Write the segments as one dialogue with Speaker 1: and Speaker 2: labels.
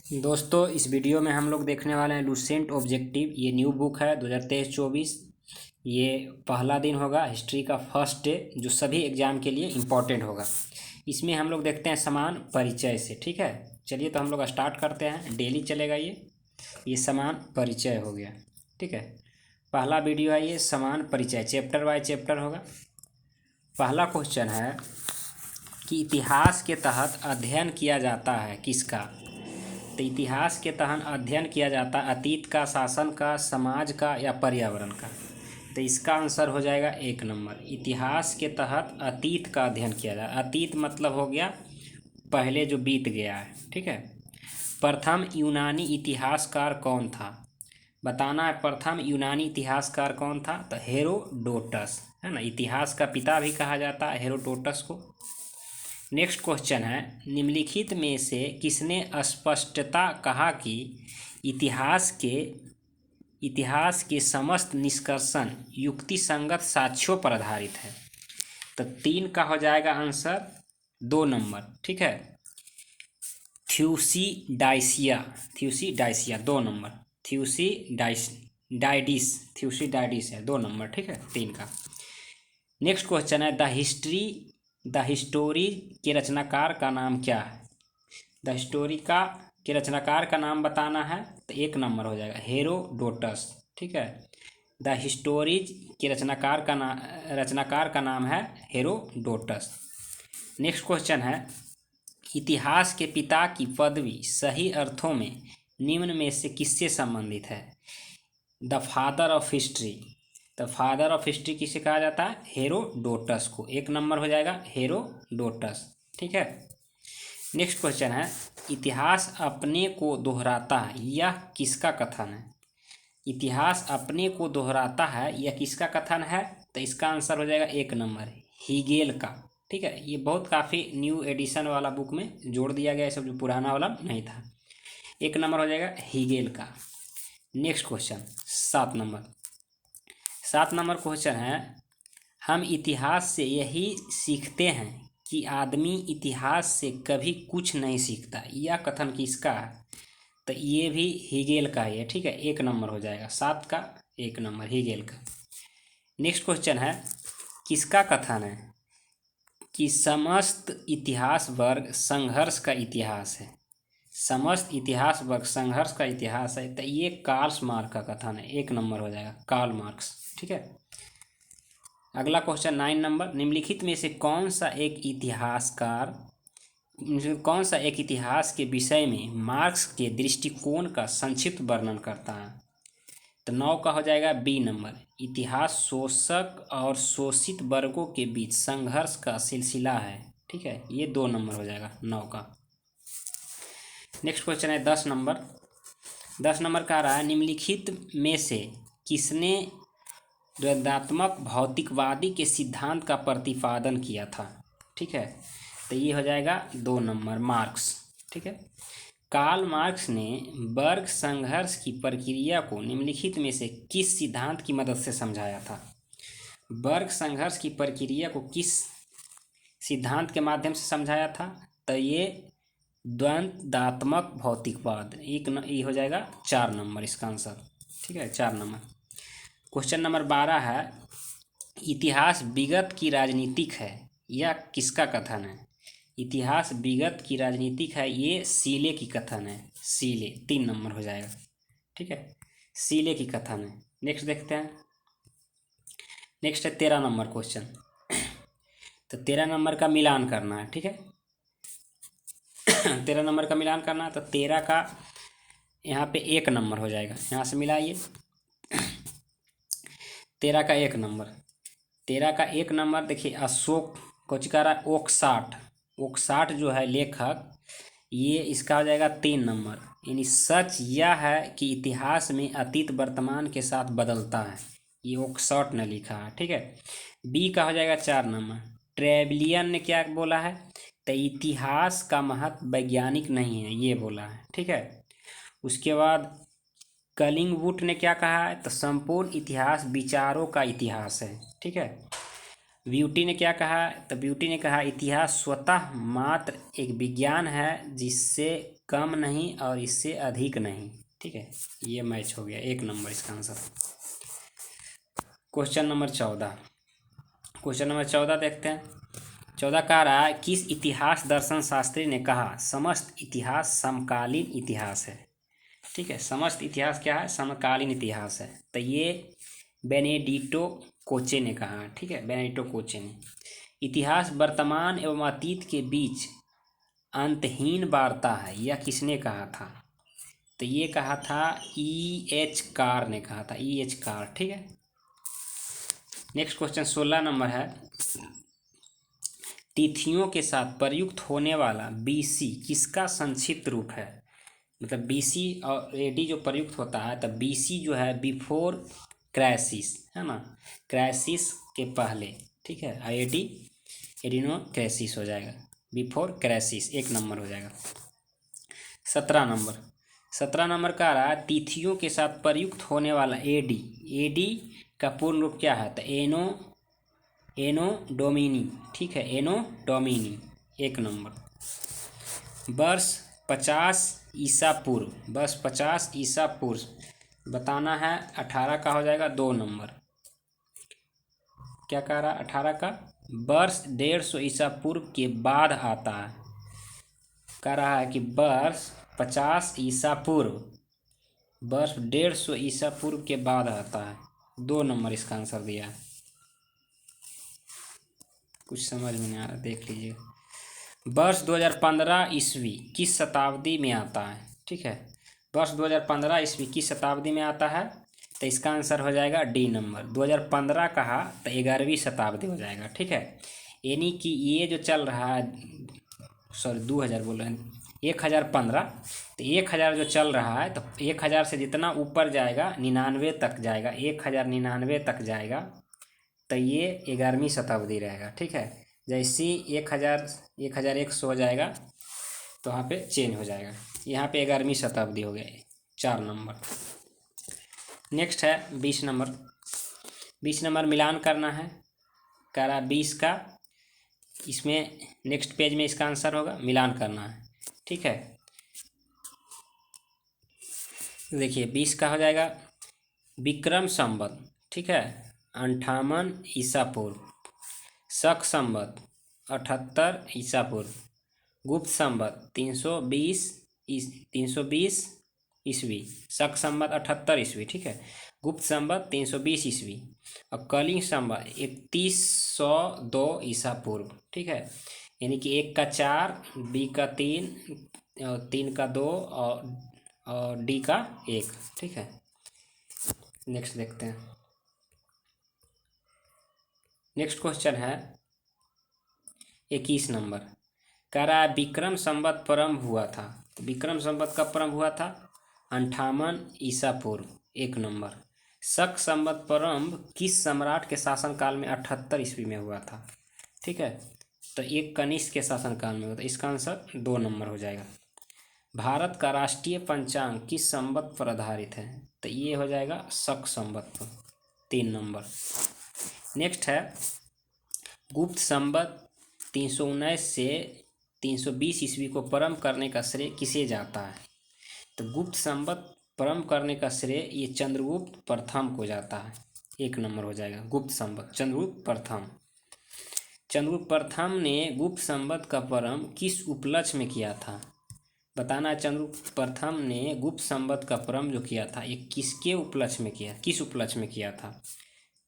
Speaker 1: दोस्तों, इस वीडियो में हम लोग देखने वाले हैं लुसेंट ऑब्जेक्टिव। ये न्यू बुक है 2023-24। ये पहला दिन होगा हिस्ट्री का फर्स्ट डे, जो सभी एग्जाम के लिए इम्पोर्टेंट होगा। इसमें हम लोग देखते हैं समान परिचय से। ठीक है, चलिए तो हम लोग स्टार्ट करते हैं। डेली चलेगा ये समान परिचय हो गया। ठीक है, पहला वीडियो है ये समान परिचय, चैप्टर बाय चैप्टर होगा। पहला क्वेश्चन है कि इतिहास के तहत अध्ययन किया जाता है किसका। तो इतिहास के तहत अध्ययन किया जाता है अतीत का, शासन का, समाज का या पर्यावरण का। तो इसका आंसर हो जाएगा 1 नंबर। इतिहास के तहत अतीत का अध्ययन किया जाए। अतीत मतलब हो गया पहले जो बीत गया है। ठीक है, प्रथम यूनानी इतिहासकार कौन था, बताना है। प्रथम यूनानी इतिहासकार कौन था, तो हेरोडोटस है ना। इतिहास का पिता भी कहा जाता है हेरोडोटस को। नेक्स्ट क्वेश्चन है, निम्नलिखित में से किसने स्पष्टता कहा कि इतिहास के समस्त निष्कर्षण युक्तिसंगत साक्ष्यों पर आधारित है। तो 3 का हो जाएगा आंसर 2 नंबर। ठीक है, थ्यूसीडाइसिया 2 नंबर। थ्यूसीडाइडिस है 2 नंबर। ठीक है, 3 का। नेक्स्ट क्वेश्चन है, द हिस्टोरी के रचनाकार का नाम क्या है। द हिस्टोरी के रचनाकार का नाम बताना है। तो 1 नंबर हो जाएगा हेरोडोटस। ठीक है, द हिस्टोरीज के रचनाकार का नाम है हेरोडोटस। नेक्स्ट क्वेश्चन है, इतिहास के पिता की पदवी सही अर्थों में निम्न में से किससे संबंधित है। The father of history. तो फादर ऑफ हिस्ट्री किसे कहा जाता है, हेरोडोटस को। 1 नंबर हो जाएगा हेरोडोटस। ठीक है, नेक्स्ट क्वेश्चन है, इतिहास अपने को दोहराता है, यह किसका कथन है। इतिहास अपने को दोहराता है, यह किसका कथन है। तो इसका आंसर हो जाएगा 1 नंबर हीगेल का। ठीक है, ये बहुत काफ़ी न्यू एडिशन वाला बुक में जोड़ दिया गया है, सब जो पुराना वाला नहीं था। 1 नंबर हो जाएगा हीगेल का। नेक्स्ट क्वेश्चन 7 नंबर क्वेश्चन है, हम इतिहास से यही सीखते हैं कि आदमी इतिहास से कभी कुछ नहीं सीखता, यह कथन किसका है। तो ये भी हीगेल का ही है। ठीक है, 1 नंबर हो जाएगा। 7 का 1 नंबर हीगेल का। नेक्स्ट क्वेश्चन है, किसका कथन है कि समस्त इतिहास वर्ग संघर्ष का इतिहास है। समस्त इतिहास वर्ग संघर्ष का इतिहास है। तो ये कार्ल मार्क्स का कथन है। 1 नंबर हो जाएगा कार्ल मार्क्स। ठीक है, अगला क्वेश्चन 9 नंबर, निम्नलिखित में से कौन सा एक इतिहास के विषय में मार्क्स के दृष्टिकोण का संक्षिप्त वर्णन करता है। तो 9 का हो जाएगा बी नंबर, इतिहास शोषक और शोषित वर्गों के बीच संघर्ष का सिलसिला है। ठीक है, ये 2 नंबर हो जाएगा 9 का। नेक्स्ट क्वेश्चन है 10 नंबर। 10 नंबर का रहा है, निम्नलिखित में से किसने द्वंद्वात्मक भौतिकवादी के सिद्धांत का प्रतिपादन किया था। ठीक है, तो ये हो जाएगा 2 नंबर मार्क्स। ठीक है, कार्ल मार्क्स ने वर्ग संघर्ष की प्रक्रिया को निम्नलिखित में से किस सिद्धांत की मदद से समझाया था। वर्ग संघर्ष की प्रक्रिया को किस सिद्धांत के माध्यम से समझाया था। तो ये द्वंद्वात्मक भौतिकवाद। ये हो जाएगा 4 नंबर इसका आंसर। ठीक है, 4 नंबर। क्वेश्चन नंबर 12 है, इतिहास विगत की राजनीतिक है, यह किसका कथन है। इतिहास विगत की राजनीतिक है, ये सीले की कथन है। सीले 3 नंबर हो जाएगा। ठीक है, सीले की कथन है। नेक्स्ट देखते हैं। नेक्स्ट है 13 नंबर क्वेश्चन। तो 13 नंबर का मिलान करना है। ठीक है 13 नंबर का मिलान करना है। तो 13 का यहाँ पे 1 नंबर हो जाएगा, यहाँ से मिलाइए। 13 का 1 नंबर, 13 का 1 नंबर देखिए, अशोक कोचिकारा ओकसाट जो है लेखक, ये इसका हो जाएगा 3 नंबर। यानी सच यह है कि इतिहास में अतीत वर्तमान के साथ बदलता है, ये ओकसाट ने लिखा है। ठीक है, बी का हो जाएगा 4 नंबर। ट्रेविलियन ने क्या बोला है, तो इतिहास का महत्व वैज्ञानिक नहीं है, ये बोला है। ठीक है, उसके बाद कलिंगवुड ने क्या कहा है, तो संपूर्ण इतिहास विचारों का इतिहास है। ठीक है, ब्यूटी ने क्या कहा? तो ब्यूटी ने कहा इतिहास स्वतः मात्र एक विज्ञान है, जिससे कम नहीं और इससे अधिक नहीं। ठीक है, ये मैच हो गया, 1 नंबर इसका answer. Question number 14, question number 14 देखते हैं। 14 कह रहा है किस इतिहास दर्शन शास्त्री ने कहा समस्त इतिहास समकालीन इतिहास है। ठीक है, समस्त इतिहास क्या है? समकालीन इतिहास है। तो ये बेनेडिक्टो कोचे ने कहा। ठीक है, बेनेडिक्टो कोचे ने। इतिहास वर्तमान एवं अतीत के बीच अंतहीन वार्ता है, यह किसने कहा था? तो ये कहा था E.H. कार ने कहा था, E.H. कार। ठीक है, नेक्स्ट क्वेश्चन 16 नंबर है। तिथियों के साथ प्रयुक्त होने वाला BC किसका संक्षिप्त रूप है? मतलब BC और AD जो प्रयुक्त होता है, तो BC जो है बिफोर क्राइसिस, है ना, क्राइसिस के पहले। ठीक है, AD एडिनो क्राइसिस हो जाएगा, बिफोर क्राइसिस, 1 नंबर हो जाएगा। 17 नंबर का आ रहा है तिथियों के साथ प्रयुक्त होने वाला AD का पूर्ण रूप क्या है? तो एनो डोमिनी। ठीक है, एनो डोमिनी, 1 नंबर। वर्ष 50 ईसा पूर्व, वर्ष 50 ईसा पूर्व बताना है, 18 का हो जाएगा, 2 नंबर। क्या कह रहा है? 18 का वर्ष 150 ईसा पूर्व के बाद आता है। कह रहा है कि वर्ष 50 ईसा पूर्व, वर्ष 150 ईसा पूर्व के बाद आता है, 2 नंबर इसका आंसर दिया है। कुछ समझ में नहीं आ रहा, देख लीजिए। वर्ष 2015 ईस्वी किस शताब्दी में आता है? ठीक है, वर्ष 2015 ईस्वी किस शताब्दी में आता है? तो इसका आंसर हो जाएगा D नंबर। 2015 कहा तो 11वीं शताब्दी हो जाएगा। ठीक है, यानी कि ये जो चल रहा है, सॉरी 2000 बोल रहे हैं, 1015, तो 1000 जो चल रहा है, तो 1000 से जितना ऊपर जाएगा 99 तक जाएगा, 1099 तक जाएगा, तो ये 11वीं शताब्दी रहेगा। ठीक है, जैसे 1100 हो जाएगा तो वहाँ पे चेंज हो जाएगा, यहाँ पे 11वीं शताब्दी हो गई, 4 नंबर। नेक्स्ट है 20 नंबर। 20 नंबर मिलान करना है, कह रहा 20 का, इसमें नेक्स्ट पेज में इसका आंसर होगा, मिलान करना है। ठीक है, देखिए 20 का हो जाएगा विक्रम संवत। ठीक है, 58 ईसा पूर्व, शक संवत 78 ईसा पूर्व, गुप्त संवत 320 ईस्वी, शक संवत 78 ईस्वी। ठीक है, गुप्त संवत 320 ईस्वी, और कलिंग संवत 3102 ईसा पूर्व। ठीक है, यानी कि 1 का 4, B का 3, 3 का 2 और D का 1। ठीक है, नेक्स्ट देखते हैं। नेक्स्ट क्वेश्चन है 21 नंबर। कह रहा है विक्रम संवत प्रारंभ हुआ था, तो विक्रम संवत कब प्रारंभ हुआ था? 58 ईसा पूर्व, 1 नंबर। शक संवत प्रारंभ किस सम्राट के शासनकाल में 78 ईस्वी में हुआ था? ठीक है, तो एक कनिष्क के शासनकाल में हुआ था, इसका आंसर 2 नंबर हो जाएगा। भारत का राष्ट्रीय पंचांग किस संवत पर आधारित है? तो ये हो जाएगा शक संवत पर, 3 नंबर। नेक्स्ट है गुप्त संवत 319 से 320 ईस्वी को प्रारंभ करने का श्रेय किसे जाता है? तो गुप्त संवत प्रारंभ करने का श्रेय ये चंद्रगुप्त प्रथम को जाता है, 1 नंबर हो जाएगा। गुप्त संवत चंद्रगुप्त प्रथम। चंद्रगुप्त प्रथम ने गुप्त संवत का प्रारंभ किस उपलक्ष्य में किया था? बताना, चंद्रगुप्त प्रथम ने गुप्त संवत का प्रारंभ जो किया था, ये किसके उपलक्ष्य में किया, किस उपलक्ष्य में किया था?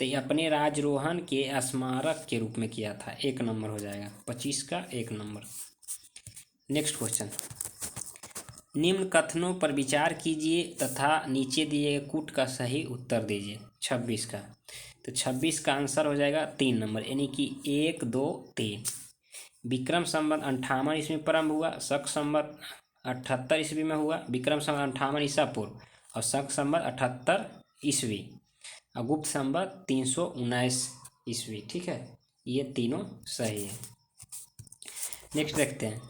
Speaker 1: तो ये अपने राजरोहण के स्मारक के रूप में किया था, 1 नंबर हो जाएगा। 25 का 1 नंबर। नेक्स्ट क्वेश्चन, निम्न कथनों पर विचार कीजिए तथा नीचे दिए गए कूट का सही उत्तर दीजिए। 26 का, तो 26 का आंसर हो जाएगा 3 नंबर, यानी कि 1 2 3। विक्रम संवत 58 ईस्वी में प्रारंभ हुआ, शक संवत 78 ईस्वी में हुआ, विक्रम संवत 58 ईसा पूर्व और शक संवत 78 ईस्वी, और गुप्त संवत 319 ईस्वी। ठीक है, ये तीनों सही है। नेक्स्ट देखते हैं,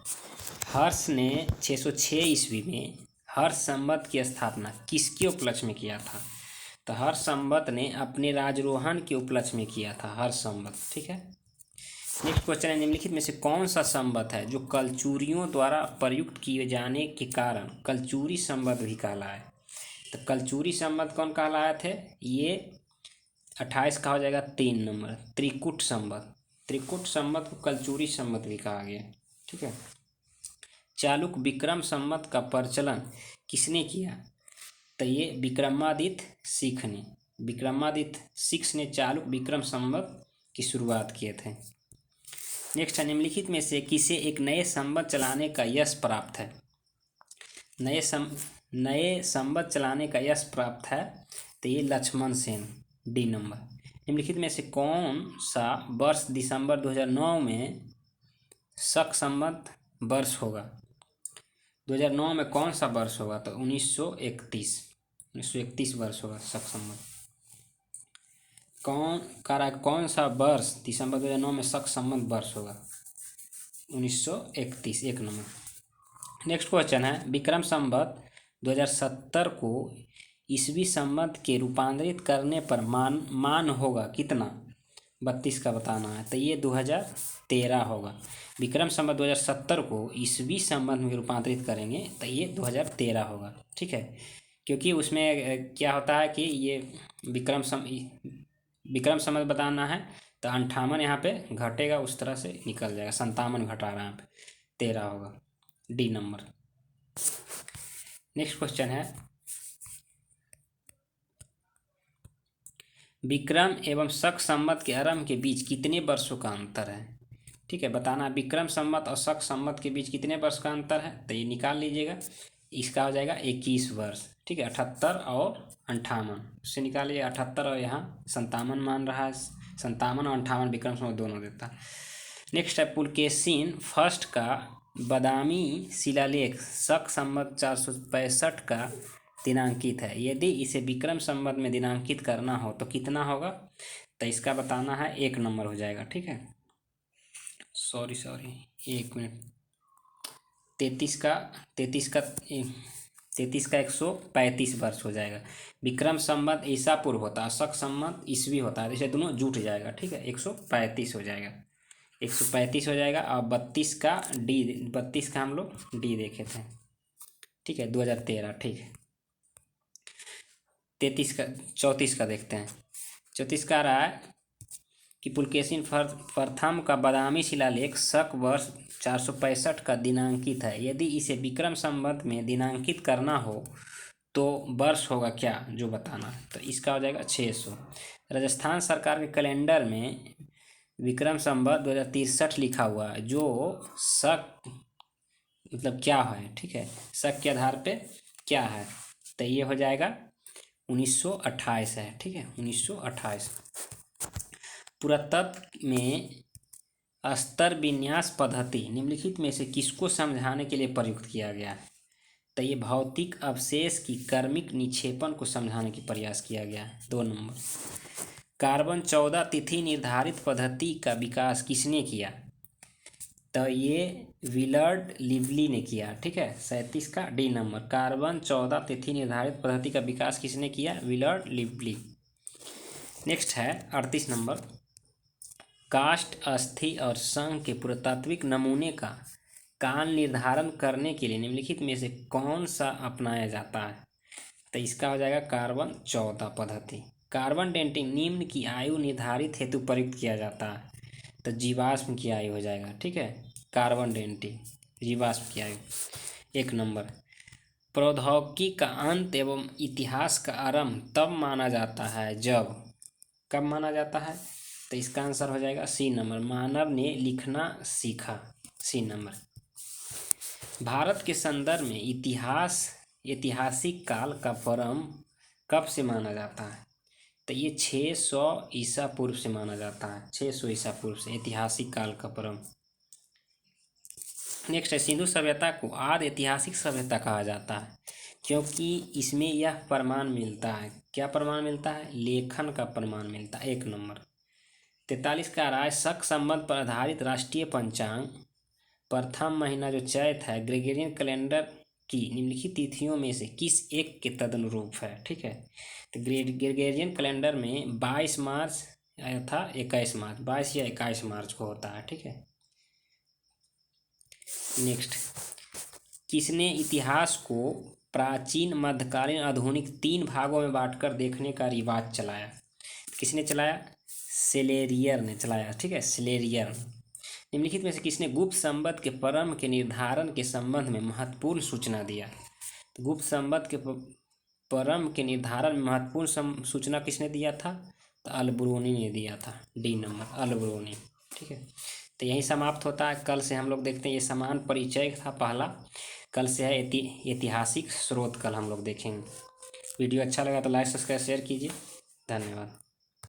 Speaker 1: हर्ष ने 606 ईस्वी में हर्ष संवत की स्थापना किसके उपलक्ष्य में किया था? तो हर्ष संवत ने अपने राजरोहण के उपलक्ष्य में किया था, हर्ष संवत। ठीक है, नेक्स्ट क्वेश्चन है, निम्नलिखित में से कौन सा संबंध है जो कलचुरियों द्वारा प्रयुक्त किए जाने के कारण कलचुरी संबंध भी कहलाए। तो कलचुरी संबंध कौन कहलाए थे, ये 28 का हो जाएगा 3 नंबर, त्रिकुट संबंध। त्रिकुट संबंध को कलचुरी संबंध भी कहा गया, ठीक है। चालुक्य विक्रम संबंध का प्रचलन किसने किया, तो ये विक्रमादित्य सिख ने, विक्रमादित्य सिख ने चालुक्य विक्रम संबंध की शुरुआत किए थे। नेक्स्ट है, निम्नलिखित में से किसे एक नए संबंध चलाने का यश प्राप्त है। नए संबंध चलाने का यश प्राप्त है, तो ये लक्ष्मण सेन, डी नंबर। निम्नलिखित में से कौन सा वर्ष दिसंबर 2009 में शक संबंध वर्ष होगा। 2009 में कौन सा वर्ष होगा, तो 1931 वर्ष होगा शक संबंध। कौन सा वर्ष दिसंबर 2009 में शक संबंध वर्ष होगा, 1931, 1 नंबर। नेक्स्ट क्वेश्चन है, विक्रम संबंध 2070 को ईसवी संबंध के रूपांतरित करने पर मान होगा कितना, 32 का बताना है, तो ये 2013 होगा। विक्रम संबंध 2070 को ईसवी संबंध में रूपांतरित करेंगे तो ये 2013 होगा, ठीक है। क्योंकि उसमें क्या होता है कि ये विक्रम संबंध बताना है तो 58 यहाँ पे घटेगा, उस तरह से निकल जाएगा, 57 घटा रहा है यहाँ पे, 13 होगा, डी नंबर। नेक्स्ट क्वेश्चन है, विक्रम एवं शक संबंध के आरंभ के बीच कितने वर्षों का अंतर है, ठीक है, बताना। विक्रम संबंध और शक संबंध के बीच कितने वर्ष का अंतर है, तो ये निकाल लीजिएगा, इसका हो जाएगा 21 वर्ष, ठीक है। 78 और 58 उससे निकाल लीजिए, 78 और यहाँ 57 मान रहा है, 57 और 58 विक्रम संबंध दोनों देता है। नेक्स्ट है, पुलकेशिन फर्स्ट का बादामी शिलालेख शक संबंध 465 का दिनांकित है। यदि इसे विक्रम संबंध में दिनांकित करना हो तो कितना होगा, तो इसका बताना है, 1 नंबर हो जाएगा, ठीक है। सॉरी 1 मिनट, 33 का 135 वर्ष हो जाएगा। विक्रम संबंध ईसा पूर्व होता है, शक संबंध ईसवी होता है, जैसे दोनों जुट जाएगा, ठीक है, 135 हो जाएगा, 135 हो जाएगा। और 32 का हम लोग डी देखे थे, ठीक है, 2013, ठीक है। 34 का देखते हैं। 34 का आ रहा है कि पुलकेशिन प्रथम का बादामी शिलालेख शक वर्ष 465 का दिनांकित है। यदि इसे विक्रम संबंध में दिनांकित करना हो तो वर्ष होगा क्या, जो बताना, तो इसका हो जाएगा 600। राजस्थान सरकार के कैलेंडर में विक्रम संबंध 2063 लिखा हुआ है, जो शक मतलब क्या है, ठीक है, शक के आधार पे क्या है, तो ये हो जाएगा 1928 है, ठीक है, 1928। पुरातत्व में स्तर विन्यास पद्धति निम्नलिखित में से किसको समझाने के लिए प्रयुक्त किया गया है, तो ये भौतिक अवशेष की कर्मिक निक्षेपण को समझाने की प्रयास किया गया है, 2 नंबर। कार्बन 14 तिथि निर्धारित पद्धति का विकास किसने किया, तो ये विलर्ड लिवली ने किया, ठीक है, 37 का डी नंबर। कार्बन 14 तिथि निर्धारित पद्धति का विकास किसने किया, विलर्ड लिवली। नेक्स्ट है 38 नंबर, काष्ठ, अस्थि और संघ के पुरातात्विक नमूने का काल निर्धारण करने के लिए निम्नलिखित में से कौन सा अपनाया जाता है, तो इसका हो जाएगा कार्बन 14 पद्धति। कार्बन डेटिंग निम्न की आयु निर्धारित हेतु प्रयुक्त किया जाता है, तो जीवाश्म की आयु हो जाएगा, ठीक है, कार्बन डेटिंग जीवाश्म की आयु, 1 नंबर। प्रौद्योगिकी का अंत एवं इतिहास का आरंभ तब माना जाता है जब, कब माना जाता है, तो इसका आंसर हो जाएगा सी नंबर, मानव ने लिखना सीखा, सी नंबर। भारत के संदर्भ में ऐतिहासिक काल का प्रारंभ कब से माना जाता है, तो ये 600 ईसा पूर्व से माना जाता है, 600 ईसा पूर्व से ऐतिहासिक काल का प्रारंभ। नेक्स्ट है, सिंधु सभ्यता को आदि ऐतिहासिक सभ्यता कहा जाता है क्योंकि इसमें यह प्रमाण मिलता है, क्या प्रमाण मिलता है, लेखन का प्रमाण मिलता है, 1 नंबर। 43 का रहा है, शक संबंध पर आधारित राष्ट्रीय पंचांग प्रथम महीना जो चैत है ग्रेगोरियन कैलेंडर की निम्नलिखित तिथियों में से किस एक के तदनुरूप है, ठीक है, तो ग्रेगोरियन कैलेंडर में 22 मार्च आया था 21 मार्च, 22 या 21 मार्च को होता है, ठीक है। नेक्स्ट, किसने इतिहास को प्राचीन, मध्यकालीन, आधुनिक 3 भागों में बांटकर देखने का रिवाज चलाया? किसने चलाया? सेलेरियर ने चलाया, ठीक है, सेलेरियर। निम्नलिखित में से किसने गुप्त संवत के परम के निर्धारण के संबंध में महत्वपूर्ण सूचना दिया? तो गुप्त संवत के परम के निर्धारण में महत्वपूर्ण सूचना किसने दिया था? तो अलबरूनी ने दिया था, डी नंबर, अलबरूनी, ठीक है। तो यही समाप्त होता है। कल से हम लोग देखते हैं, ये समान परिचय था पहला, कल से है ऐतिहासिक स्रोत, कल हम लोग देखेंगे। वीडियो अच्छा लगा तो लाइक, सब्सक्राइब, शेयर कीजिए। धन्यवाद।